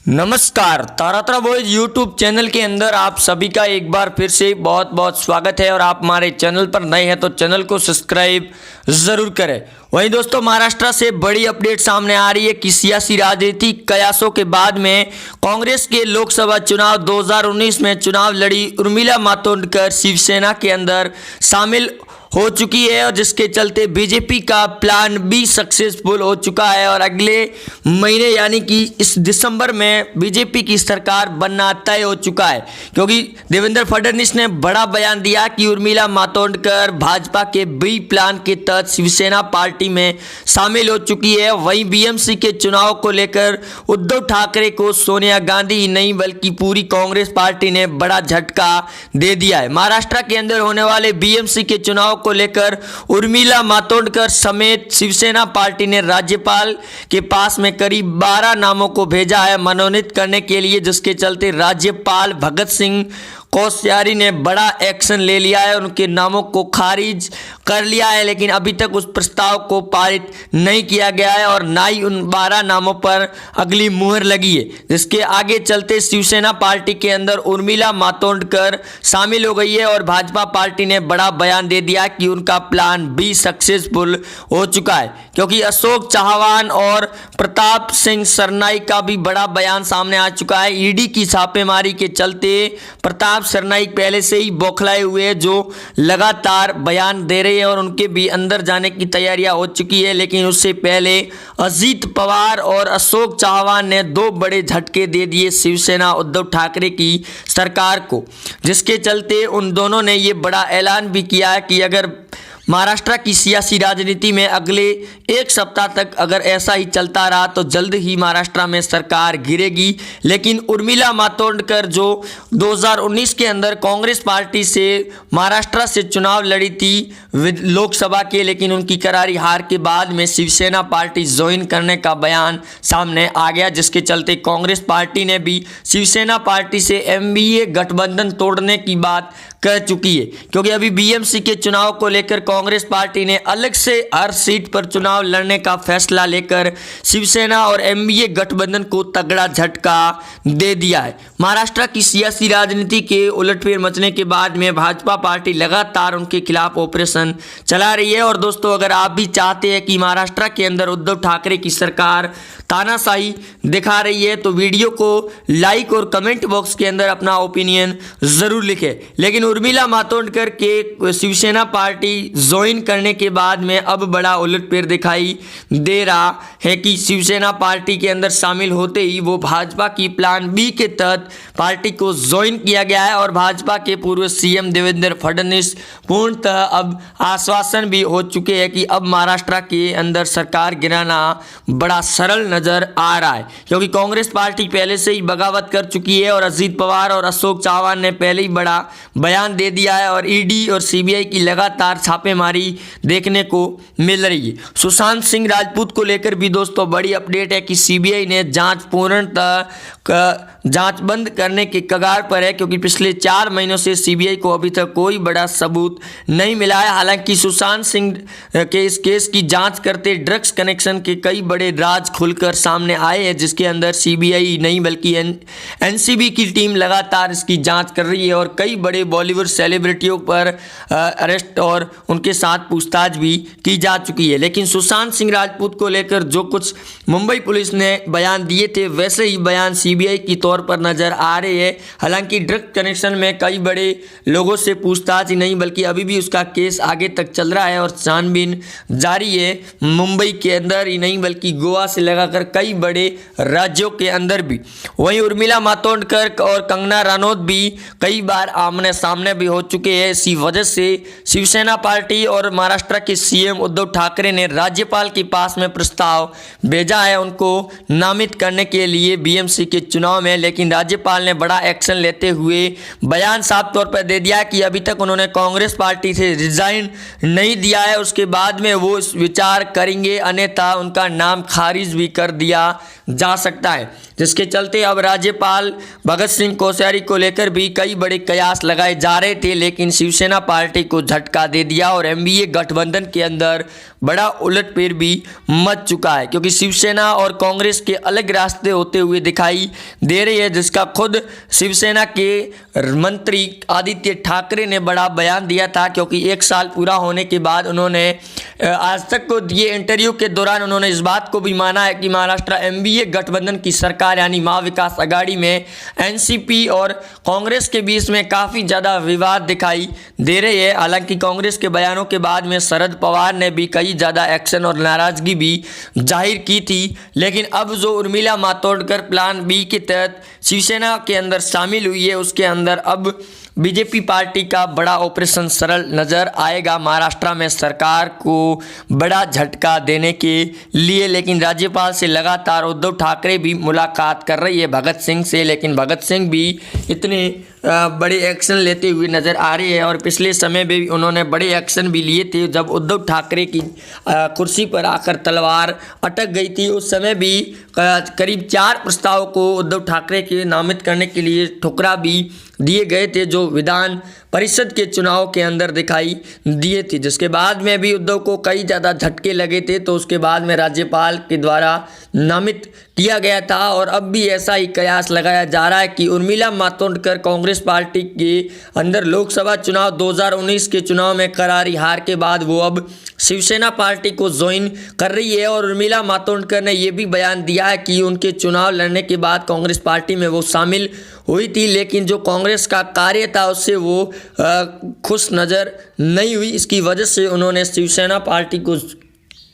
नमस्कार, Taratara boys YouTube channel के अंदर आप सभी का एक बार फिर से बहुत बहुत स्वागत है। और आप हमारे चैनल पर नए हैं तो चैनल को सब्सक्राइब ज़रूर करें। वहीं दोस्तों, महाराष्ट्र से बड़ी अपडेट सामने आ रही है कि सियासी राजनीतिक कयासों के बाद में कांग्रेस के लोकसभा चुनाव 2019 में चुनाव लड़ी उर्मिला मातोंडकर शिवसेना के अंदर शामिल हो चुकी है, और जिसके चलते बीजेपी का प्लान बी सक्सेसफुल हो चुका है। और अगले महीने यानी कि इस दिसंबर में बीजेपी की सरकार बनना तय हो चुका है, क्योंकि देवेंद्र फडणवीस ने बड़ा बयान दिया कि उर्मिला मातोंडकर भाजपा के बी प्लान के तहत शिवसेना पार्टी में शामिल हो चुकी है। वहीं बीएमसी के चुनाव को लेकर उद्धव ठाकरे को सोनिया गांधी ही नहीं बल्कि पूरी कांग्रेस पार्टी ने बड़ा झटका दे दिया है। महाराष्ट्र के अंदर होने वाले बीएमसी के चुनाव को लेकर उर्मिला मातोंडकर समेत शिवसेना पार्टी ने राज्यपाल के पास में करीब 12 नामों को भेजा है मनोनीत करने के लिए, जिसके चलते राज्यपाल भगत सिंह कोश्यारी ने बड़ा एक्शन ले लिया है, उनके नामों को खारिज कर लिया है। लेकिन अभी तक उस प्रस्ताव को पारित नहीं किया गया है और ना ही उन 12 नामों पर अगली मुहर लगी है, जिसके आगे चलते शिवसेना पार्टी के अंदर उर्मिला मातोंडकर शामिल हो गई है। और भाजपा पार्टी ने बड़ा बयान दे दिया कि उनका प्लान भी सक्सेसफुल हो चुका है, क्योंकि अशोक चव्हाण और प्रताप सिंह सरनाईक का भी बड़ा बयान सामने आ चुका है। ईडी की छापेमारी के चलते प्रताप सरनाईक पहले से ही बौखलाए हुए हैं, जो लगातार बयान दे रहे हैं और उनके भी अंदर जाने की तैयारियां हो चुकी है। लेकिन उससे पहले अजीत पवार और अशोक चव्हाण ने 2 बड़े झटके दे दिए शिवसेना उद्धव ठाकरे की सरकार को, जिसके चलते उन दोनों ने ये बड़ा ऐलान भी किया है कि अगर महाराष्ट्र की सियासी राजनीति में अगले 1 सप्ताह तक अगर ऐसा ही चलता रहा तो जल्द ही महाराष्ट्र में सरकार गिरेगी। लेकिन उर्मिला मातोंडकर जो 2019 के अंदर कांग्रेस पार्टी से महाराष्ट्र से चुनाव लड़ी थी लोकसभा के, लेकिन उनकी करारी हार के बाद में शिवसेना पार्टी ज्वाइन करने का बयान सामने आ गया, जिसके चलते कांग्रेस पार्टी ने भी शिवसेना पार्टी से एमबीए गठबंधन तोड़ने की बात कह चुकी है। क्योंकि अभी बीएमसी के चुनाव को लेकर कांग्रेस पार्टी ने अलग से हर सीट पर चुनाव लड़ने का फैसला लेकर शिवसेना और एमबीए गठबंधन को तगड़ा झटका दे दिया है। महाराष्ट्र की सियासी राजनीति के उलटफेर मचने के बाद में भाजपा पार्टी लगातार उनके खिलाफ ऑपरेशन चला रही है। और दोस्तों, अगर आप भी चाहते हैं कि महाराष्ट्र के अंदर उद्धव ठाकरे की सरकार तानाशाही दिखा रही है तो वीडियो को लाइक और कमेंट बॉक्स के अंदर अपना ओपिनियन जरूर लिखें। लेकिन उर्मिला मातोंडकर के शिवसेना पार्टी ज्वाइन करने के बाद में अब बड़ा उलटफेर दिखाई दे रहा है कि शिवसेना पार्टी के अंदर शामिल होते ही वो भाजपा की प्लान बी के तहत पार्टी को ज्वाइन किया गया है। और भाजपा के पूर्व सीएम देवेंद्र फडणवीस पूर्णतः अब आश्वासन भी हो चुके हैं कि अब महाराष्ट्र के अंदर सरकार गिराना बड़ा सरल नजर आ रहा है, क्योंकि कांग्रेस पार्टी पहले से ही बगावत कर चुकी है और अजीत पवार और अशोक चव्हाण ने पहले ही बड़ा बयान दे दिया है। और ईडी और सीबीआई की लगातार छापेमारी देखने को मिल रही है। सुशांत सिंह राजपूत को लेकर भी दोस्तों बड़ी अपडेट है कि सीबीआई ने जांच पूर्णतः जांच बंद करने के कगार पर है, क्योंकि पिछले 4 महीनों से सीबीआई को अभी तक कोई बड़ा सबूत नहीं मिला है। हालांकि सुशांत सिंह के इस केस की जांच करते ड्रग्स कनेक्शन के कई बड़े राज खुलकर सामने आए हैं, जिसके अंदर सीबीआई नहीं बल्कि एनसीबी की टीम लगातार इसकी जांच कर रही है। और कई बड़े बॉलीवुड सेलिब्रिटियों पर अरेस्ट और उनके साथ पूछताछ भी की जा चुकी है। लेकिन सुशांत सिंह राजपूत को लेकर जो कुछ मुंबई पुलिस ने बयान दिए थे वैसे ही बयान सीबीआई की तौर पर नजर आ रहे हैं। हालांकि ड्रग कनेक्शन में कई बड़े लोगों से पूछताछ ही नहीं बल्कि अभी भी उसका केस आगे तक चल रहा है और छानबीन जारी है, मुंबई के अंदर ही नहीं बल्कि गोवा से लगाकर कई बड़े राज्यों के अंदर भी। वहीं उर्मिला मातोंडकर और कंगना रनौत भी कई बार आमने सामने भी हो चुके हैं। इसी वजह से शिवसेना पार्टी और महाराष्ट्र के सीएम उद्धव ठाकरे ने राज्यपाल के पास में प्रस्ताव भेजा है उनको नामित करने के लिए बीएमसी के चुनाव में। लेकिन राज्यपाल ने बड़ा एक्शन लेते हुए बयान साफ तौर पर दे दिया कि अभी तक उन्होंने कांग्रेस पार्टी से रिजाइन नहीं दिया है, उसके बाद में वो विचार करेंगे, अन्यथा उनका नाम खारिज भी कर दिया जा सकता है। जिसके चलते अब राज्यपाल भगत सिंह कोश्यारी को लेकर भी कई बड़े कयास लगाए जा रहे थे, लेकिन शिवसेना पार्टी को झटका दे दिया और एमबीए गठबंधन के अंदर बड़ा उलटफेर भी मच चुका है, क्योंकि शिवसेना और कांग्रेस के अलग रास्ते होते हुए दिखाई दे रही है, जिसका खुद शिवसेना के मंत्री आदित्य ठाकरे ने बड़ा बयान दिया था। क्योंकि 1 साल पूरा होने के बाद उन्होंने आज तक को दिए इंटरव्यू के दौरान उन्होंने इस बात को भी माना है कि महाराष्ट्र एमवीए गठबंधन की सरकार यानी महाविकास आघाड़ी में एनसीपी और कांग्रेस के बीच में काफ़ी ज़्यादा विवाद दिखाई दे रहे हैं। हालांकि कांग्रेस के बयानों के बाद में शरद पवार ने भी कई ज़्यादा एक्शन और नाराज़गी भी जाहिर की थी, लेकिन अब जो उर्मिला मातोंडकर प्लान बी के तहत शिवसेना के अंदर शामिल हुई है, उसके अंदर अब बीजेपी पार्टी का बड़ा ऑपरेशन सरल नज़र आएगा महाराष्ट्र में सरकार को बड़ा झटका देने के लिए। लेकिन राज्यपाल से लगातार उद्धव ठाकरे भी मुलाकात कर रही है भगत सिंह से, लेकिन भगत सिंह भी इतने बड़े एक्शन लेते हुए नज़र आ रहे हैं और पिछले समय में भी उन्होंने बड़े एक्शन भी लिए थे। जब उद्धव ठाकरे की कुर्सी पर आकर तलवार अटक गई थी, उस समय भी करीब 4 प्रस्ताव को उद्धव ठाकरे के नामित करने के लिए ठुकरा भी दिए गए थे, जो विधान परिषद के चुनाव के अंदर दिखाई दिए थे, जिसके बाद में भी उद्धव को कई ज़्यादा झटके लगे थे। तो उसके बाद में राज्यपाल के द्वारा नामित किया गया था और अब भी ऐसा ही कयास लगाया जा रहा है कि उर्मिला मातोंडकर कांग्रेस पार्टी के अंदर लोकसभा चुनाव 2019 के चुनाव में करारी हार के बाद वो अब शिवसेना पार्टी को ज्वाइन कर रही है। और उर्मिला मातोंडकर ने यह भी बयान दिया है कि उनके चुनाव लड़ने के बाद कांग्रेस पार्टी में वो शामिल हुई थी, लेकिन जो कांग्रेस का कार्य था उससे वो खुश नज़र नहीं हुई। इसकी वजह से उन्होंने शिवसेना पार्टी को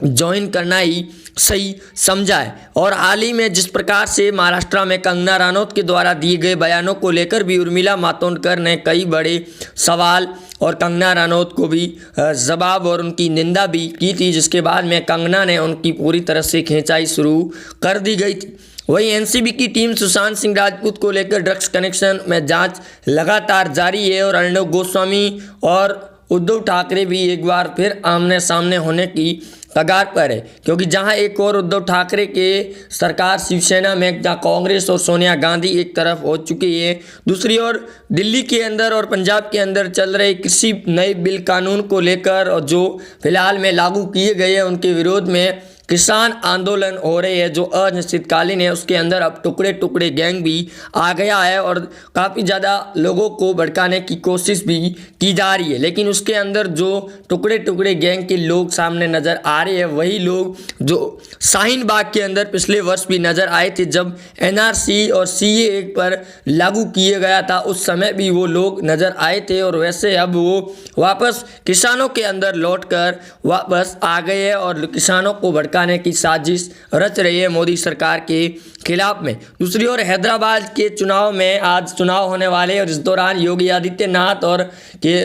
ज्वाइन करना ही सही समझा है। और हाल ही में जिस प्रकार से महाराष्ट्र में कंगना रनौत के द्वारा दिए गए बयानों को लेकर भी उर्मिला मातोंडकर ने कई बड़े सवाल और कंगना रनौत को भी जवाब और उनकी निंदा भी की थी, जिसके बाद में कंगना ने उनकी पूरी तरह से खींचाई शुरू कर दी गई थी। वहीं एनसीबी की टीम सुशांत सिंह राजपूत को लेकर ड्रग्स कनेक्शन में जांच लगातार जारी है और अर्णब गोस्वामी और उद्धव ठाकरे भी एक बार फिर आमने सामने होने की कगार पर है, क्योंकि जहां एक और उद्धव ठाकरे के सरकार शिवसेना में जहां कांग्रेस और सोनिया गांधी एक तरफ हो चुकी है, दूसरी ओर दिल्ली के अंदर और पंजाब के अंदर चल रहे कृषि नए बिल कानून को लेकर और जो फिलहाल में लागू किए गए हैं उनके विरोध में किसान आंदोलन हो रहे हैं जो अनिश्चितकालीन है। उसके अंदर अब टुकड़े टुकड़े गैंग भी आ गया है और काफ़ी ज़्यादा लोगों को भड़काने की कोशिश भी की जा रही है, लेकिन उसके अंदर जो टुकड़े टुकड़े गैंग के लोग सामने नज़र आ रहे हैं वही लोग जो शाहीन बाग के अंदर पिछले वर्ष भी नज़र आए थे, जब एनआरसी और सीएए पर लागू किया गया था, उस समय भी वो लोग नज़र आए थे। और वैसे अब वो वापस किसानों के अंदर लौटकर वापस आ गए हैं और किसानों को भड़काने की साजिश रच रही है मोदी सरकार के खिलाफ में। दूसरी ओर हैदराबाद के चुनाव में आज चुनाव होने वाले और इस दौरान योगी आदित्यनाथ और के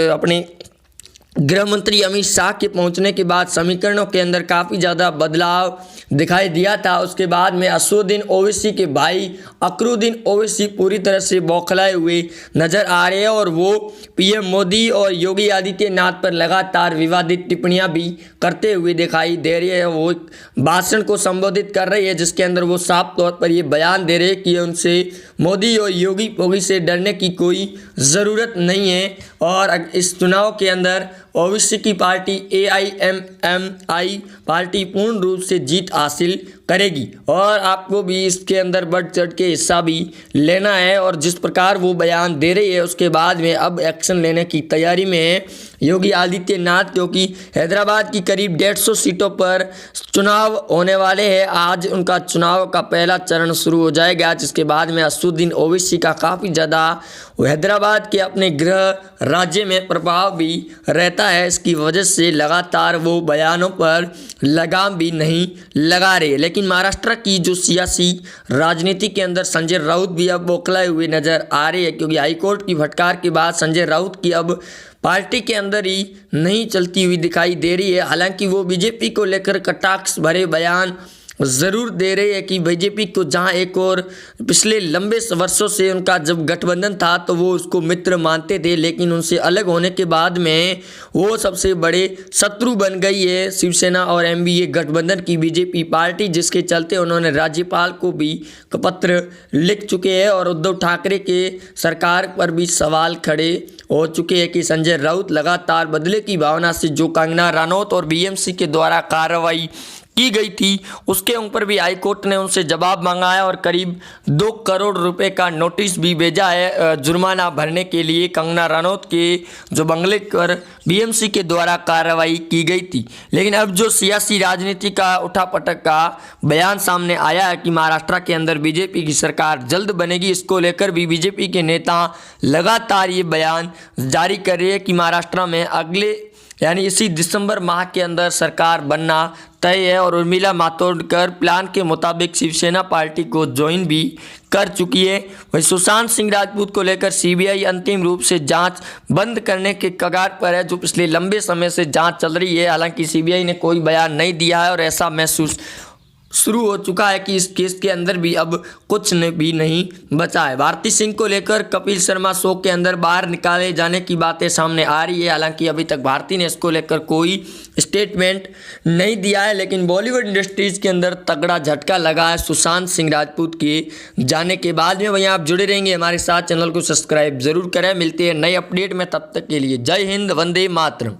अपनी गृह मंत्री अमित शाह के पहुंचने के बाद समीकरणों के अंदर काफ़ी ज़्यादा बदलाव दिखाई दिया था। उसके बाद में असदुद्दीन ओवैसी के भाई अकरुद्दीन ओवैसी पूरी तरह से बौखलाए हुए नज़र आ रहे हैं और वो पीएम मोदी और योगी आदित्यनाथ पर लगातार विवादित टिप्पणियां भी करते हुए दिखाई दे रही है। वो भाषण को संबोधित कर रही है जिसके अंदर वो साफ तौर पर ये बयान दे रहे हैं कि उनसे मोदी और योगी से डरने की कोई ज़रूरत नहीं है और इस चुनाव के अंदर ओवैसी की पार्टी AIMMI पार्टी पूर्ण रूप से जीत हासिल करेगी और आपको भी इसके अंदर बढ़ चढ़ के हिस्सा भी लेना है। और जिस प्रकार वो बयान दे रही है उसके बाद में अब एक्शन लेने की तैयारी में है योगी आदित्यनाथ, क्योंकि हैदराबाद की करीब 150 सीटों पर चुनाव होने वाले हैं। आज उनका चुनाव का पहला चरण शुरू हो जाएगा, जिसके बाद में असदुद्दीन ओवैसी का काफ़ी ज़्यादा हैदराबाद के अपने गृह राज्य में प्रभाव भी रहता है। इसकी वजह से लगातार वो बयानों पर लगाम भी नहीं लगा रहे। लेकिन महाराष्ट्र की जो सियासी राजनीति के अंदर संजय राउत भी अब बौखलाए हुए नज़र आ रहे हैं, क्योंकि हाईकोर्ट की फटकार के बाद संजय राउत की अब पार्टी के अंदर ही नहीं चलती हुई दिखाई दे रही है। हालांकि वो बीजेपी को लेकर कटाक्ष भरे बयान ज़रूर दे रहे हैं कि बीजेपी को जहां एक और पिछले लंबे वर्षों से उनका जब गठबंधन था तो वो उसको मित्र मानते थे, लेकिन उनसे अलग होने के बाद में वो सबसे बड़े शत्रु बन गई है शिवसेना और एमवीए गठबंधन की बीजेपी पार्टी, जिसके चलते उन्होंने राज्यपाल को भी पत्र लिख चुके हैं और उद्धव ठाकरे के सरकार पर भी सवाल खड़े हो चुकी है कि संजय राउत लगातार बदले की भावना से जो कंगना रनौत और बीएमसी के द्वारा कार्रवाई की गई थी उसके ऊपर भी हाई कोर्ट ने उनसे जवाब मांगा है और करीब 2 करोड़ रुपए का नोटिस भी भेजा है जुर्माना भरने के लिए कंगना रनौत के जो बंगले पर बीएमसी के द्वारा कार्रवाई की गई थी। लेकिन अब जो सियासी राजनीति का उठापटक का बयान सामने आया है कि महाराष्ट्र के अंदर बीजेपी की सरकार जल्द बनेगी, इसको लेकर भी बीजेपी के नेता लगातार ये बयान जारी कर रहे हैं कि महाराष्ट्र में अगले यानी इसी दिसंबर माह के अंदर सरकार बनना तय है। और उर्मिला मातोंडकर प्लान के मुताबिक शिवसेना पार्टी को ज्वाइन भी कर चुकी है। वहीं सुशांत सिंह राजपूत को लेकर सीबीआई अंतिम रूप से जांच बंद करने के कगार पर है, जो पिछले लंबे समय से जांच चल रही है। हालांकि सीबीआई ने कोई बयान नहीं दिया है और ऐसा महसूस शुरू हो चुका है कि इस केस के अंदर भी अब कुछ भी नहीं बचा है। भारती सिंह को लेकर कपिल शर्मा शो के अंदर बाहर निकाले जाने की बातें सामने आ रही है। हालांकि अभी तक भारती ने इसको लेकर कोई स्टेटमेंट नहीं दिया है, लेकिन बॉलीवुड इंडस्ट्रीज के अंदर तगड़ा झटका लगा है सुशांत सिंह राजपूत के जाने के बाद में। वहीं आप जुड़े रहेंगे हमारे साथ, चैनल को सब्सक्राइब जरूर करें। मिलते हैं नए अपडेट में, तब तक के लिए जय हिंद, वंदे मातरम।